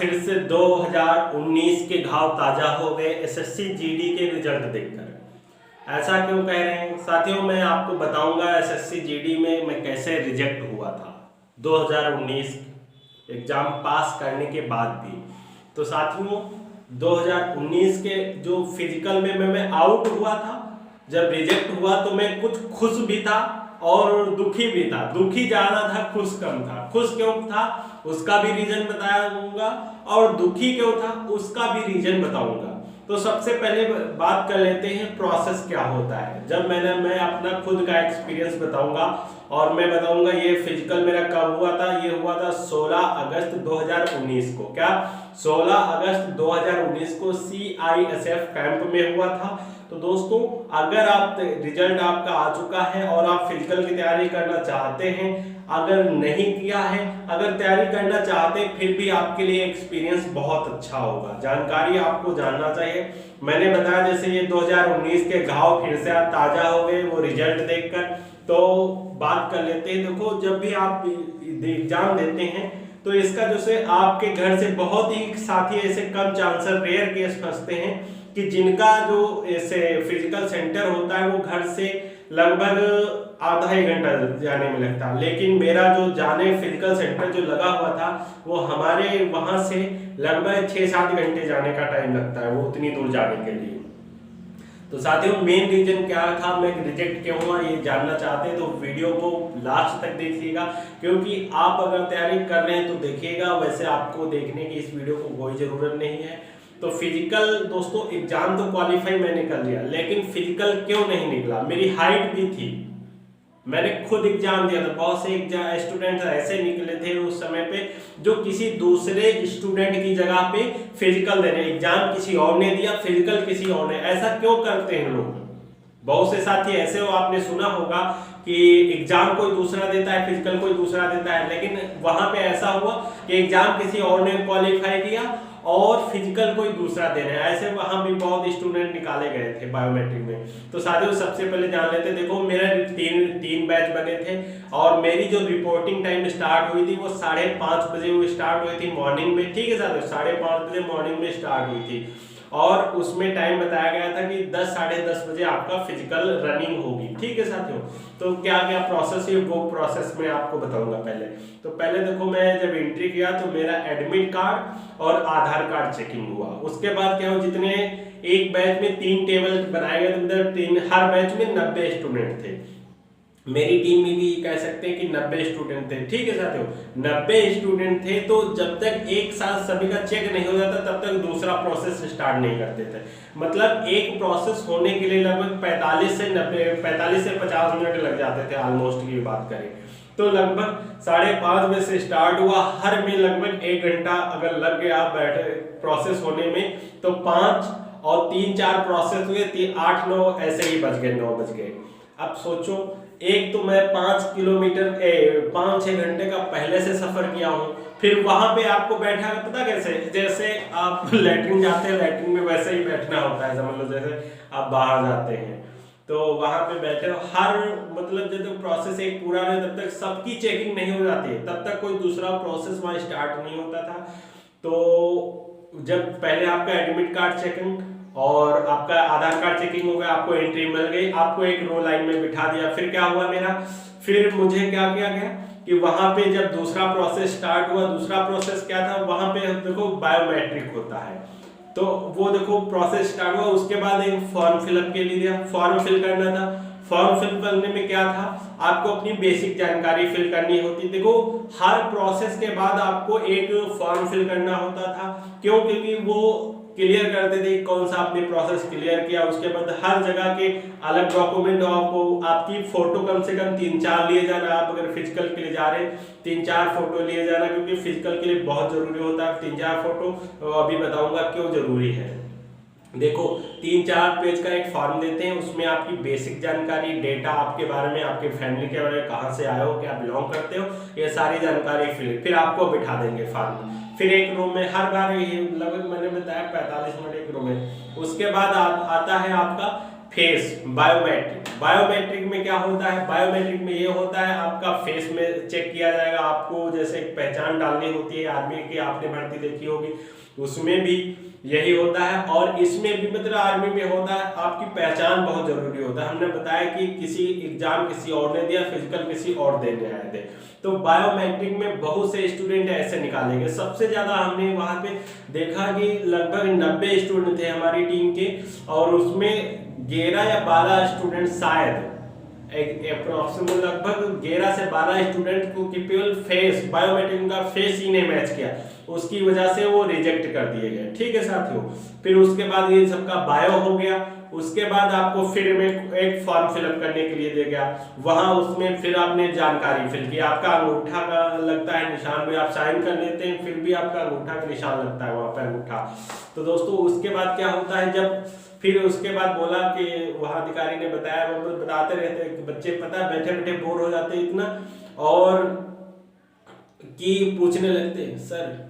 फिर से 2019 के घाव ताजा हो गए एसएससी जीडी के रिजल्ट देखकर। ऐसा क्यों कह रहे हैं साथियों, मैं आपको बताऊंगा एसएससी जीडी में मैं कैसे रिजेक्ट हुआ था 2019 एग्जाम पास करने के बाद भी। तो साथियों 2019 के जो फिजिकल में मैं आउट हुआ था, जब रिजेक्ट हुआ तो मैं कुछ खुश भी था और दुखी भी था। दुखी ज्यादा था, खुश कम था। खुश क्यों था उसका भी रीजन बताऊंगा और दुखी क्यों था उसका भी रीजन बताऊंगा। तो सबसे पहले बात कर लेते हैं प्रोसेस क्या होता है। जब मैं अपना खुद का एक्सपीरियंस बताऊंगा और मैं बताऊंगा ये फिजिकल मेरा कब हुआ था। ये हुआ था 16 अगस्त 2019 को। क्या 16 अगस्त 2019 को CISF कैंप में हुआ था। तो दोस्तों अगर आप रिजल्ट आपका आ चुका है और आप फिजिकल की तैयारी करना चाहते हैं, अगर नहीं किया है, अगर तैयारी करना चाहते हैं, फिर भी आपके लिए एक्सपीरियंस बहुत अच्छा होगा। जानकारी आपको जानना चाहिए। मैंने बताया जैसे ये 2019 के घाव फिर से आप ताजा हो गए वो रिजल्ट देखकर। तो बात कर लेते हैं। देखो जब भी आप एग्जाम देते हैं तो इसका जैसे आपके घर से बहुत ही साथी ऐसे कम चांसर रेयर केस फंसते हैं कि जिनका जो ऐसे फिजिकल सेंटर होता है वो घर से लगभग आधा एक घंटा जाने में लगता है। लेकिन मेरा जो जाने फिजिकल सेंटर जो लगा हुआ था वो हमारे वहां से लगभग 6-7 घंटे जाने का टाइम लगता है वो उतनी दूर जाने के लिए। तो साथियों मेन रीजन क्या था, मैं रिजेक्ट क्यों हुआ ये जानना चाहते हैं तो वीडियो को लास्ट तक देखिएगा, क्योंकि आप अगर तैयारी कर रहे हैं तो देखिएगा। वैसे आपको देखने की इस वीडियो को कोई जरूरत नहीं है। तो फिजिकल दोस्तों एग्जाम तो क्वालिफाई मैंने कर लिया, लेकिन फिजिकल क्यों नहीं निकला। मेरी हाइट भी थी, मैंने खुद एग्जाम दिया था। बहुत से स्टूडेंट ऐसे निकले थे उस समय पे जो किसी दूसरे स्टूडेंट की जगह पे फिजिकल दे रहे, एग्जाम किसी और ने दिया फिजिकल किसी और ने। ऐसा क्यों करते हैं लोग। बहुत से साथी ऐसे हो, आपने सुना होगा कि एग्जाम कोई दूसरा देता है फिजिकल कोई दूसरा देता है, लेकिन वहां पे ऐसा हुआ कि एग्जाम किसी और ने क्वालिफाई किया और फिजिकल कोई दूसरा देना है। ऐसे वहां भी बहुत स्टूडेंट निकाले गए थे बायोमेट्रिक में। तो साथियों सबसे पहले जान लेते, देखो मेरा तीन बैच बने थे और मेरी जो रिपोर्टिंग टाइम स्टार्ट हुई थी वो 5:30 बजे वो स्टार्ट हुई थी मॉर्निंग में। ठीक है साथियों 5:30 बजे मॉर्निंग में स्टार्ट हुई थी और उसमें टाइम बताया गया था कि 10 साढ़े 10 बजे आपका फिजिकल रनिंग होगी। ठीक है साथियों, तो क्या क्या प्रोसेस है वो प्रोसेस मैं आपको बताऊंगा। पहले देखो मैं जब एंट्री किया तो मेरा एडमिट कार्ड और आधार कार्ड चेकिंग हुआ। उसके बाद क्या हुआ, जितने एक बैच में 3 टेबल बनाए गए थे, हर बैच में 90 स्टूडेंट थे। मेरी टीम में भी कह सकते हैं कि 90 स्टूडेंट थे। ठीक है साथियों 90 स्टूडेंट थे। तो जब तक एक साथ सभी का चेक नहीं हो जाता तब तक दूसरा प्रोसेस स्टार्ट नहीं करते थे। मतलब एक प्रोसेस होने के लिए लगभग 45 से 50 मिनट लग जाते थे ऑलमोस्ट की बात करें तो। लगभग 5:30 बजे से स्टार्ट हुआ, हर में लगभग 1 घंटा अगर लग गया बैठे प्रोसेस होने में तो 5 और 3-4 प्रोसेस हुए, 8-9 ऐसे ही बज गए, 9 बज गए। अब सोचो एक तो मैं 5 किलोमीटर 5-6 घंटे का पहले से सफर किया हूँ, फिर वहां पे आपको बैठा पता कैसे, जैसे आप लैट्रिन जाते हैं लैट्रिन में वैसे ही बैठना होता है। समझ लो जैसे आप बाहर जाते हैं तो वहां पे बैठे हो, हर मतलब जब तक प्रोसेस एक पूरा नहीं तब तक सबकी चेकिंग नहीं हो जाती है, तब तक कोई दूसरा प्रोसेस वहां स्टार्ट नहीं होता था। तो जब पहले आपका एडमिट कार्ड चेकिंग और आपका आधार कार्ड चेकिंग हो गया, आपको एंट्री मिल गई, आपको एक रो लाइन में बिठा दिया। फिर क्या हुआ मेरा, फिर मुझे क्या किया गया कि वहां पे जब दूसरा प्रोसेस स्टार्ट हुआ, दूसरा प्रोसेस क्या था, वहां पे देखो बायोमेट्रिक होता है। तो वो देखो प्रोसेस स्टार्ट हुआ। उसके बाद एक फॉर्म फिलअप के लिए दिया, फॉर्म फिल करना था। फॉर्म फिल करने में क्या था, आपको अपनी बेसिक जानकारी फिल करनी होती। देखो हर प्रोसेस के बाद आपको एक फॉर्म फिल करना होता था। क्यों, क्योंकि वो क्लियर करते थे कौन सा आपने प्रोसेस क्लियर किया। उसके बाद हर जगह के अलग डॉक्यूमेंट आपको, आपकी फोटो कम से कम 3-4 लिए जाना। आप अगर फिजिकल के लिए जा रहे हैं 3-4 फोटो लिए जाना, क्योंकि फिजिकल के लिए बहुत जरूरी होता है 3-4 फोटो। अभी बताऊंगा क्यों जरूरी है। देखो 3-4 पेज का एक फॉर्म देते हैं, उसमें आपकी बेसिक जानकारी, डेटा आपके बारे में, आपके फैमिली के बारे में, कहाँ से आए हो, क्या बिलोंग करते हो, ये सारी जानकारी फिर आपको बिठा देंगे फॉर्म। फिर एक रूम में हर बार लगभग मैंने बताया 45 मिनट एक रूम में। उसके बाद आता है आपका फेस बायोमेट्रिक। बायोमेट्रिक में क्या होता है? बायोमेट्रिक में ये होता है आपका फेस में चेक किया जाएगा। आपको जैसे एक पहचान डालनी होती है आर्मी की, आपने भर्ती देखी होगी, उसमें भी यही होता है। और इसमें भी मतलब आर्मी में होता है, आपकी पहचान बहुत जरूरी होता है। हमने बताया कि किसी एग्जाम किसी और ने दिया, फिजिकल किसी और देने आए थे, तो बायोमेट्रिक में बहुत से स्टूडेंट ऐसे निकालेंगे। सबसे ज्यादा हमने वहां पे देखा कि लगभग 90 स्टूडेंट थे हमारी टीम के, और उसमें 11 या 12 स्टूडेंट शायद अप्रोक्सीमेट लगभग 11 से 12 स्टूडेंट को केवल फेस बायोमेट्रिक का फेस ही नहीं मैच किया, उसकी वजह से वो रिजेक्ट कर दिए गए। ठीक है साथियों, फिर उसके बाद ये सबका बायो हो गया। उसके बाद आपको फिर में एक फॉर्म फिलअप करने के लिए दे गया, वहां उसमें फिर आपने जानकारी फिल की, आपका अंगूठा का लगता है निशान में, आप साइन कर लेते हैं, फिर भी आपका अंगूठा का निशान लगता है वहां पर अंगूठा। तो दोस्तों उसके बाद क्या होता है, जब फिर उसके बाद बोला कि वहाँ अधिकारी ने बताया, वो बताते रहते हैं कि बच्चे पता बैठे बैठे बोर हो जाते इतना, और कि पूछने लगते सर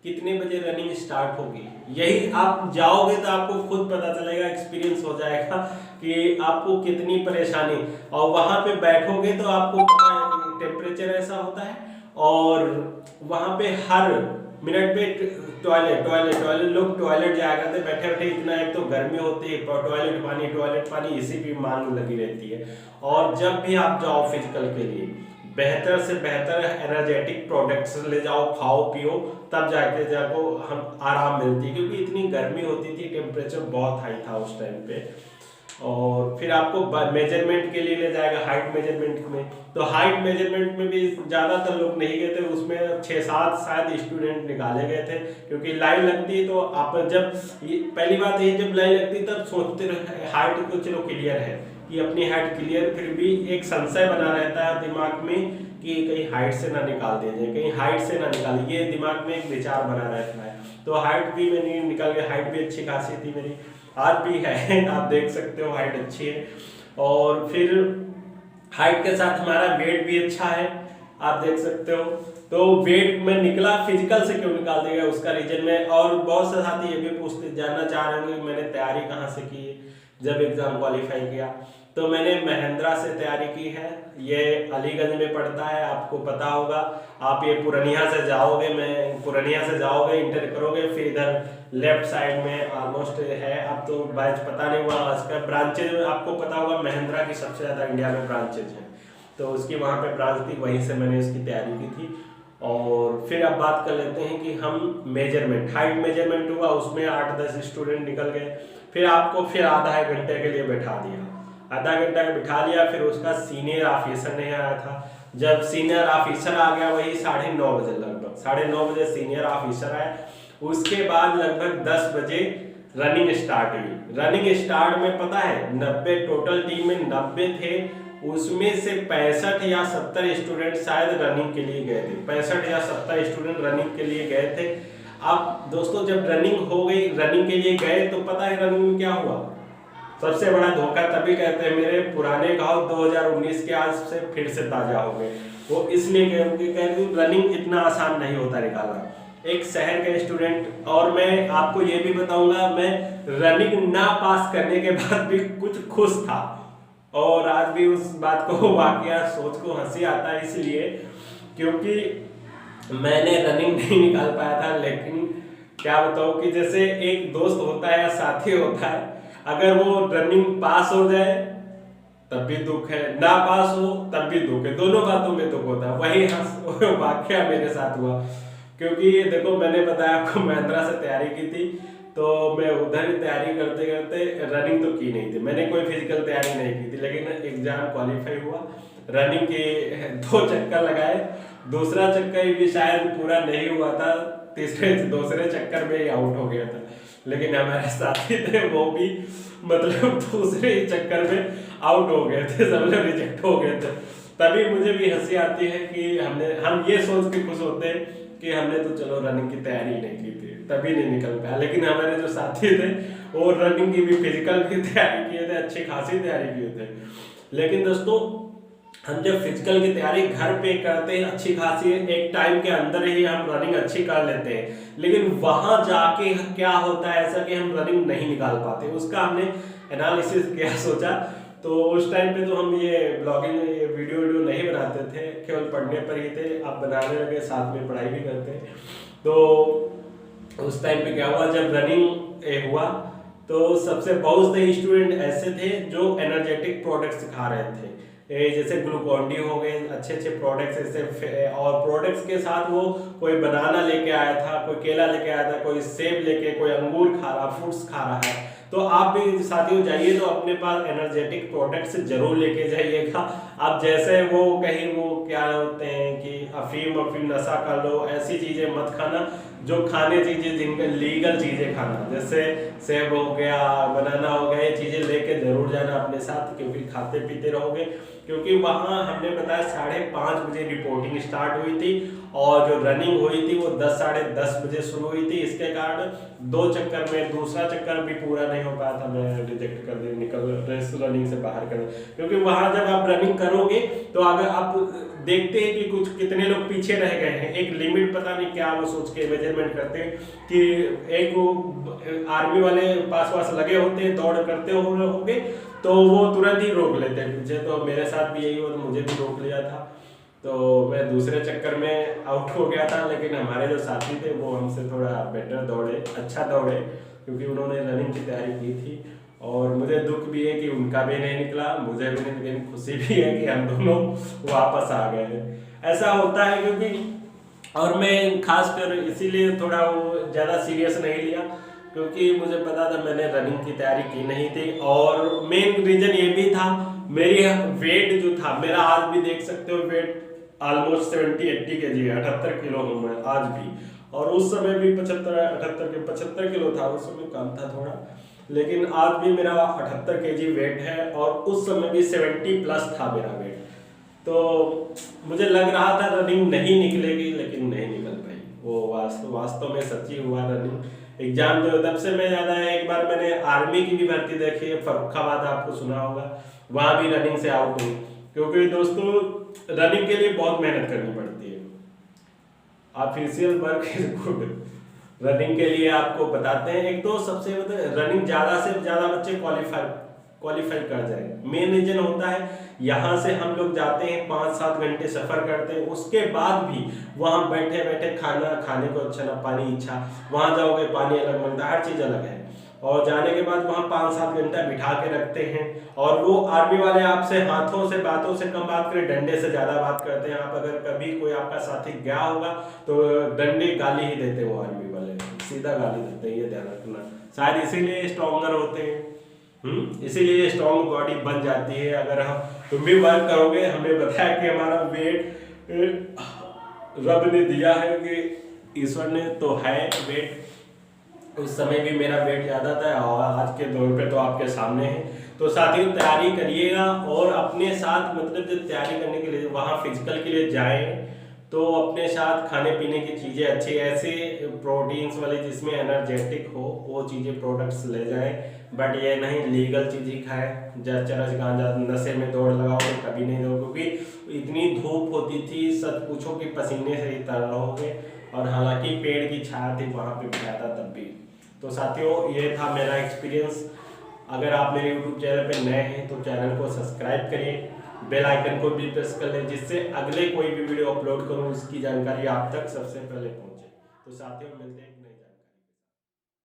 कितने बजे रनिंग स्टार्ट होगी। यही आप जाओगे तो आपको खुद पता चलेगा, एक्सपीरियंस हो जाएगा कि आपको कितनी परेशानी। और वहां पे बैठोगे तो आपको पता है टेम्परेचर ऐसा होता है, और वहां पे हर मिनट पे टॉयलेट टॉयलेट टॉयलेट लोग टॉयलेट जाया करते बैठे बैठे, इतना एक तो गर्मी होती है, टॉयलेट पानी इसी भी मांग लगी रहती है। और जब भी आप जाओ फिजिकल के लिए बेहतर से बेहतर एनर्जेटिक प्रोडक्ट्स ले जाओ, खाओ पियो, तब जाको हम आराम मिलती है, क्योंकि इतनी गर्मी होती थी, टेम्परेचर बहुत हाई था उस टाइम पे। और फिर आपको मेजरमेंट के लिए ले जाएगा, हाइट मेजरमेंट में। तो हाइट मेजरमेंट में भी ज्यादातर लोग नहीं गए थे, उसमें 6-7 शायद स्टूडेंट निकाले गए थे, क्योंकि लाइन लगती है। तो आप जब पहली बात ये, जब लाइन लगती तब सोचते रहे हाइट को चलो क्लियर है कि अपनी हाइट क्लियर, फिर भी एक संशय बना रहता है दिमाग में कि कहीं हाइट से ना निकाल दिया जाए, कहीं हाइट से ना निकाल, ये दिमाग में एक विचार बना रहता है। तो हाइट भी मैंने निकल गया, हाइट भी अच्छी खासी थी मेरी, आज भी है, आप देख सकते हो हाइट अच्छी है। और फिर हाइट के साथ हमारा वेट भी अच्छा है, आप देख सकते हो। तो वेट में निकला, फिजिकल से क्यों निकाल देगा उसका रीजन में। और बहुत से साथी ये भी पूछते जानना चाह रहे होंगे मैंने तैयारी कहाँ से की जब एग्जाम क्वालिफाई किया। तो मैंने महिंद्रा से तैयारी की है, ये अलीगंज में पड़ता है, आपको पता होगा। आप ये पुरनिया से जाओगे, मैं पुरनिया से जाओगे, इंटर करोगे, फिर इधर लेफ्ट साइड में ऑलमोस्ट है, अब तो बैच पता नहीं हुआ इसका ब्रांचेज आपको पता होगा, महिंद्रा की सबसे ज्यादा इंडिया में ब्रांचेज हैं, तो उसकी वहाँ पे ब्रांच थी, वहीं से मैंने इसकी तैयारी की थी। और फिर अब बात कर लेते हैं कि हम मेजरमेंट, हाइट मेजरमेंट हुआ, उसमें 8-10 स्टूडेंट निकल गए। फिर आपको फिर आधा एक घंटे के लिए बैठा दिया, आधा घंटा बिठा लिया। फिर उसका सीनियर ऑफिसर नहीं आया था, जब सीनियर ऑफिसर आ गया वही 9:30 बजे, लगभग 9:30 बजे सीनियर ऑफिसर आया। उसके बाद लगभग 10 बजे रनिंग स्टार्ट हुई। रनिंग स्टार्ट में पता है 90 टोटल टीम में 90 थे, उसमें से 65 या 70 स्टूडेंट शायद रनिंग के लिए गए थे, 65 या 70 स्टूडेंट रनिंग के लिए गए थे। अब दोस्तों जब रनिंग हो गई, रनिंग के लिए गए, तो पता है रनिंग में क्या हुआ, सबसे बड़ा धोखा तभी कहते हैं मेरे पुराने घाव 2019 के आज से फिर से ताजा हो गए। वो इसलिए कहते रनिंग इतना आसान नहीं होता निकालना, एक शहर के स्टूडेंट। और मैं आपको ये भी बताऊंगा, मैं रनिंग ना पास करने के बाद भी कुछ खुश था, और आज भी उस बात को वाकया सोच को हंसी आता है, इसलिए क्योंकि मैंने रनिंग नहीं निकाल पाया था। लेकिन क्या बताऊं कि जैसे एक दोस्त होता है या साथी होता है, अगर वो रनिंग पास हो जाए तब भी दुख है, ना पास हो तब भी दुख है, दोनों बातों में दुख होता है। वही वाकया मेरे साथ हुआ, क्योंकि देखो मैंने बताया आपको महिंद्रा से तैयारी की थी, तो मैं उधर ही तैयारी करते करते रनिंग तो की नहीं थी, मैंने कोई फिजिकल तैयारी नहीं की थी, लेकिन एग्जाम क्वालिफाई हुआ। रनिंग के 2 चक्कर लगाए, दूसरा चक्कर भी शायद पूरा नहीं हुआ था, दूसरे चक्कर में ही आउट हो गया था। लेकिन हमारे साथी थे वो भी मतलब दूसरे ही चक्कर में आउट हो गए थे, सब लोग रिजेक्ट हो गए थे। तभी मुझे भी हंसी आती है कि हम ये सोच के खुश होते हैं कि हमने तो चलो रनिंग की तैयारी नहीं की थी, तभी नहीं निकल पाया। लेकिन हमारे जो साथी थे वो रनिंग की भी, फिजिकल की तैयारी किए थे, अच्छी खासी तैयारी किए थे। लेकिन दोस्तों हम जब फिजिकल की तैयारी घर पे करते हैं अच्छी खासी, एक टाइम के अंदर ही हम रनिंग अच्छी कर लेते हैं, लेकिन वहां जाके क्या होता है ऐसा कि हम रनिंग नहीं निकाल पाते। उसका हमने एनालिसिस क्या सोचा। तो उस टाइम पे तो हम ये ब्लॉगिंग ये वीडियो नहीं बनाते थे, केवल पढ़ने पर ही थे। अब बनाने लगे, साथ में पढ़ाई भी करते। तो उस टाइम पे क्या हुआ, जब रनिंग हुआ तो सबसे बहुत से स्टूडेंट ऐसे थे जो एनर्जेटिक प्रोडक्ट्स खा रहे थे, जैसे ग्लूकॉन डी हो गए, अच्छे अच्छे प्रोडक्ट्स ऐसे। और प्रोडक्ट्स के साथ वो कोई बनाना लेके आया था, कोई केला लेके आया था, कोई सेब लेके, कोई अंगूर खा रहा, फ्रूट्स खा रहा है। तो आप भी साथियों जाइए तो अपने पास एनर्जेटिक प्रोडक्ट्स जरूर लेके जाइएगा। आप जैसे वो कहीं वो क्या होते हैं कि अफीम नशा कर लो, ऐसी चीजें मत खाना। जो खाने चीजें जिनके लीगल चीजें खाना, जैसे सेब हो गया, बनाना हो गया, ये चीजें लेके जरूर जाना अपने साथ, क्योंकि खाते पीते रहोगे। क्योंकि वहाँ हमने बताया 5:30 बजे रिपोर्टिंग स्टार्ट हुई थी और जो रनिंग हुई थी वो 10 साढ़े 10 बजे शुरू हुई थी। इसके कारण 2 चक्कर में दूसरा चक्कर भी पूरा नहीं हो पाया था, मैं रिजेक्ट कर दे निकल रेस रनिंग से बाहर कर। क्योंकि वहाँ जब आप रनिंग करोगे तो अगर आप देखते हैं कि कुछ कितने लोग पीछे रह गए हैं, एक लिमिट पता नहीं क्या वो सोच के मेजरमेंट करते हैं कि एक वो आर्मी वाले पास लगे होते हैं, दौड़ करते होंगे तो वो तुरंत ही रोक लेते हैं पीछे। तो मेरे साथ भी यही हुआ, मुझे भी रोक लिया था। तो मैं दूसरे चक्कर में आउट हो गया था, लेकिन हमारे जो साथी थे वो हमसे थोड़ा बेटर दौड़े, अच्छा दौड़े, क्योंकि उन्होंने रनिंग की तैयारी की थी। और मुझे दुख भी है कि उनका भी नहीं निकला, मुझे भी नहीं, लेकिन खुशी भी है कि हम दोनों वापस आ गए। ऐसा होता है क्योंकि और मैं खासकर इसीलिए थोड़ा वो ज़्यादा सीरियस नहीं लिया, क्योंकि मुझे पता था मैंने रनिंग की तैयारी की नहीं थी। और मेन रीजन ये भी था, मेरी वेट जो था मेरा, आज भी देख सकते हो वेट ऑलमोस्ट 70-80 kg है, 78 किलो हूँ मैं आज भी। और उस समय भी 75 किलो था, उस समय कम था थोड़ा, लेकिन आज भी मेरा 78 kg वेट है। और उस समय भी 70+ था मेरा वेट। तो मुझे लग रहा था रनिंग नहीं निकलेगी, लेकिन नहीं निकल पाई। वो वास्तव में सच्ची हुआ। रनिंग एग्जाम जो तब से मैं ज़्यादा है, एक बार मैंने आर्मी की भी भर्ती देखी है, फर्रुखाबाद, आपको सुना होगा, वहाँ भी रनिंग से आउट हुई। क्योंकि दोस्तों रनिंग के लिए बहुत मेहनत करनी पड़ती है। Official work is good. Running के लिए आपको बताते हैं, एक तो सबसे रनिंग ज़्यादा से ज़्यादा बच्चे क्वालिफाई कर जाए। मेन रीजन होता है यहाँ से हम लोग जाते हैं 5-7 घंटे सफर करते हैं, उसके बाद भी वहाँ बैठे बैठे खाना खाने को अच्छा ना, पानी इच्छा, वहाँ जाओगे पानी अलग मिलता है, हर चीज़ अलग है। और जाने के बाद वहाँ 5-7 घंटा बिठा के रखते हैं। और वो आर्मी वाले आपसे हाथों से बातों से कम बात करें, डंडे से ज़्यादा बात करते हैं। आप अगर कभी कोई आपका साथी गया होगा तो डंडे गाली ही देते हैं, वो आर्मी वाले सीधा गाली देते हैं, ये ध्यान रखना। शायद इसीलिए स्ट्रॉन्गर होते हैं, इसीलिए स्ट्रॉन्ग बॉडी बन जाती है। अगर हम तुम भी वर्क करोगे, हमने बताया कि हमारा वेट रब ने दिया है कि ईश्वर ने तो है वेट। उस समय भी मेरा वेट ज़्यादा था और आज के दौर पे तो आपके सामने है। तो साथियों तैयारी करिएगा और अपने साथ मतलब जब तैयारी करने के लिए वहाँ फिजिकल के लिए जाएं तो अपने साथ खाने पीने की चीज़ें अच्छी ऐसे प्रोटीन्स वाले जिसमें एनर्जेटिक हो वो चीज़ें प्रोडक्ट्स ले जाएं। बट ये नहीं लीगल चीज़ ही खाएं, चरस गांजा नशे में दौड़ लगाओ तो कभी नहीं दो, क्योंकि इतनी धूप होती थी, सच पूछो कि पसीने से ही तर रहोगे। और हालांकि पेड़ की छाया थी वहाँ पे बिठाया था तब भी। तो साथियों ये था मेरा एक्सपीरियंस। अगर आप मेरे यूट्यूब चैनल पे नए हैं तो चैनल को सब्सक्राइब करिए, बेल आइकन को भी प्रेस कर लें, जिससे अगले कोई भी वीडियो अपलोड करूं उसकी जानकारी आप तक सबसे पहले पहुंचे। तो साथियों मिलते हैं।